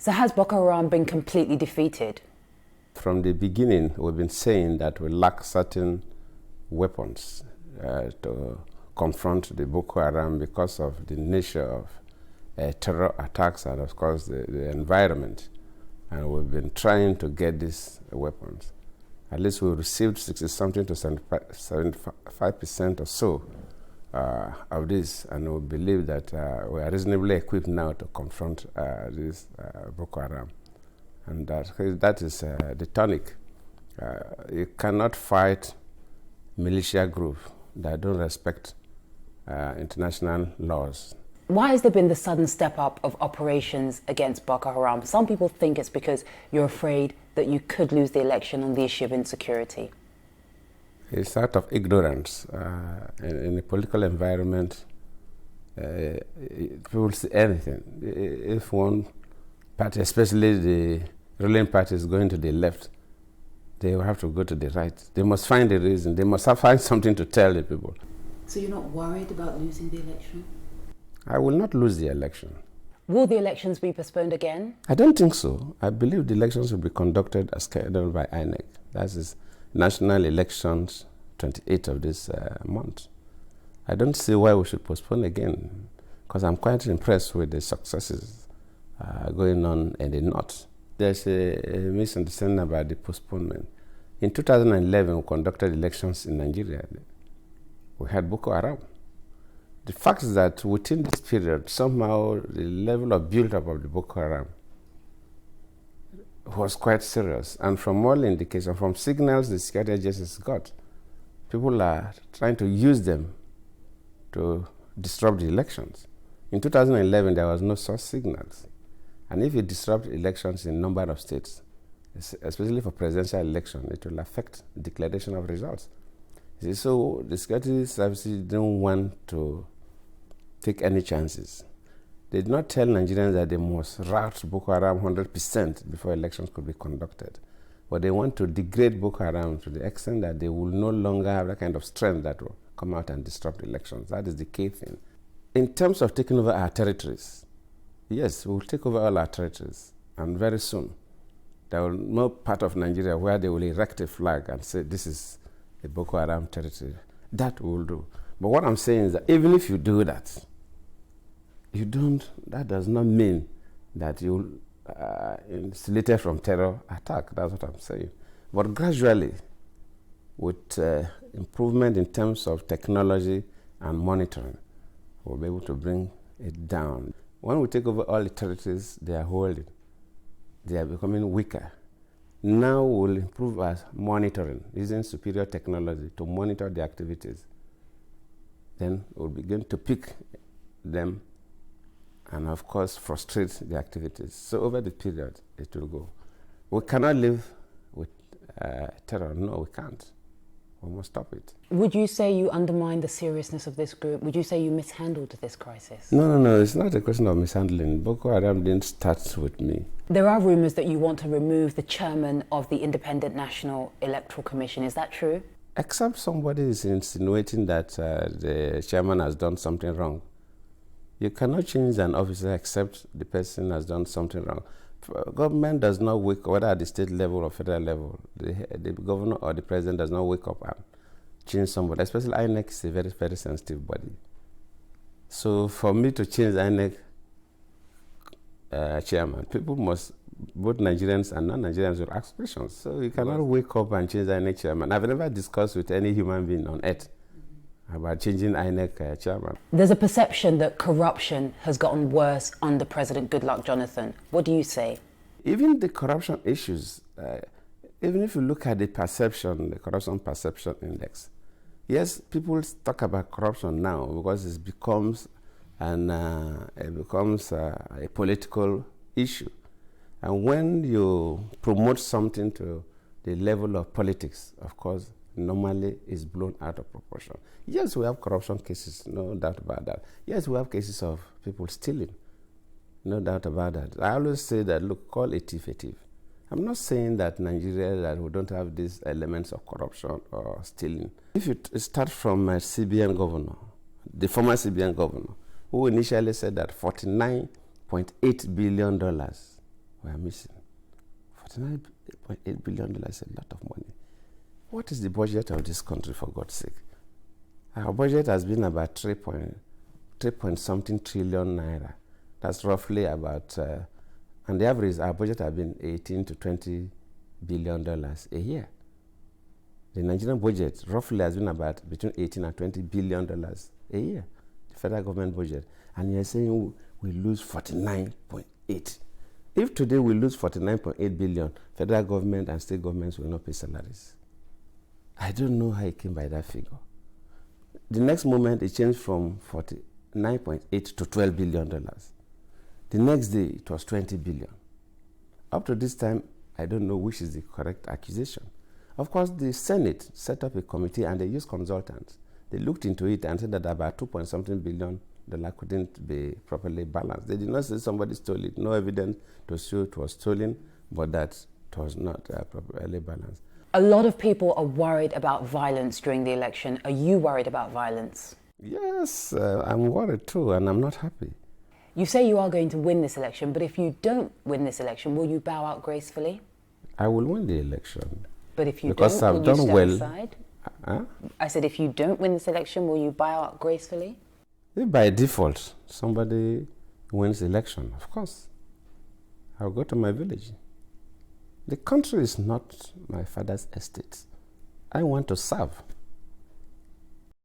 So has Boko Haram been completely defeated? From the beginning, we've been saying that we lack certain weapons to confront the Boko Haram because of the nature of terror attacks and, of course, the environment. And we've been trying to get these weapons. At least we received 60-something to 75% or so of this, and we believe that we are reasonably equipped now to confront this Boko Haram. And that is the tonic. You cannot fight militia groups that don't respect international laws. Why has there been the sudden step up of operations against Boko Haram? Some people think it's because you're afraid that you could lose the election on the issue of insecurity. It's out of ignorance. In a political environment, people see anything. If one party, especially the ruling party, is going to the left, they will have to go to the right. They must find a reason. They must find something to tell the people. So you're not worried about losing the election? I will not lose the election. Will the elections be postponed again? I don't think so. I believe the elections will be conducted as scheduled by INEC. That is national elections, 28th of this month. I don't see why we should postpone again, because I'm quite impressed with the successes going on in the north. There's a misunderstanding about the postponement. In 2011, we conducted elections in Nigeria. We had Boko Haram. The fact is that within this period, somehow the level of build-up of the Boko Haram was quite serious. And from all indications, from signals the security agencies got, people are trying to use them to disrupt the elections. In 2011, there was no such signals. And if you disrupt elections in a number of states, especially for presidential election, it will affect declaration of results. So the security services don't want to take any chances. They did not tell Nigerians that they must rout Boko Haram 100% before elections could be conducted. But they want to degrade Boko Haram to the extent that they will no longer have that kind of strength that will come out and disrupt elections. That is the key thing. In terms of taking over our territories, yes, we will take over all our territories, and very soon there will be no part of Nigeria where they will erect a flag and say this is a Boko Haram territory. That we will do. But what I'm saying is that even if you do that, that does not mean that you'll insulated from terror attack. That's what I'm saying. But gradually, with improvement in terms of technology and monitoring, we'll be able to bring it down. When we take over all the territories they are holding, they are becoming weaker. Now we'll improve our monitoring using superior technology to monitor the activities. Then we'll begin to pick them and, of course, frustrate the activities. So over the period, it will go. We cannot live with terror. No, we can't. We must stop it. Would you say you undermine the seriousness of this group? Would you say you mishandled this crisis? No. It's not a question of mishandling. Boko Haram didn't start with me. There are rumors that you want to remove the chairman of the Independent National Electoral Commission. Is that true? Except somebody is insinuating that the chairman has done something wrong. You cannot change an officer except the person has done something wrong. Government does not wake up, whether at the state level or federal level, the governor or the president does not wake up and change somebody. Especially INEC is a very, very sensitive body. So for me to change INEC chairman, people must, both Nigerians and non-Nigerians, will ask questions. So you cannot wake up and change INEC chairman. I've never discussed with any human being on earth about changing INEC chairman. There's a perception that corruption has gotten worse under President Goodluck Jonathan. What do you say? Even the corruption issues, even if you look at the perception, the corruption perception index, yes, people talk about corruption now because it becomes a political issue. And when you promote something to the level of politics, of course, normally is blown out of proportion. Yes, we have corruption cases, no doubt about that. Yes, we have cases of people stealing, no doubt about that. I always say that, look, call a thief a thief. I'm not saying that Nigeria, that we don't have these elements of corruption or stealing. If you start from a CBN governor, the former CBN governor, who initially said that $49.8 billion we are missing. $49.8 billion is a lot of money. What is the budget of this country, for God's sake? Our budget has been about 3 point something trillion naira. That's roughly about, and the average, our budget has been 18 to $20 billion a year. The Nigerian budget roughly has been about between 18 and $20 billion a year, the federal government budget. And you're saying we lose 49.8. If today we lose 49.8 billion, federal government and state governments will not pay salaries. I don't know how it came by that figure. The next moment, it changed from 49.8 to $12 billion. The next day, it was 20 billion. Up to this time, I don't know which is the correct accusation. Of course, the Senate set up a committee and they used consultants. They looked into it and said that about 2 point something billion couldn't be properly balanced. They did not say somebody stole it. No evidence to show it was stolen, but that it was not properly balanced. A lot of people are worried about violence during the election. Are you worried about violence? Yes, I'm worried too, and I'm not happy. You say you are going to win this election, but if you don't win this election, will you bow out gracefully? I will win the election. But if you because don't, I've will you done stand well. aside? Huh? I said, if you don't win this election, will you bow out gracefully? If by default somebody wins the election, of course, I'll go to my village. The country is not my father's estate. I want to serve.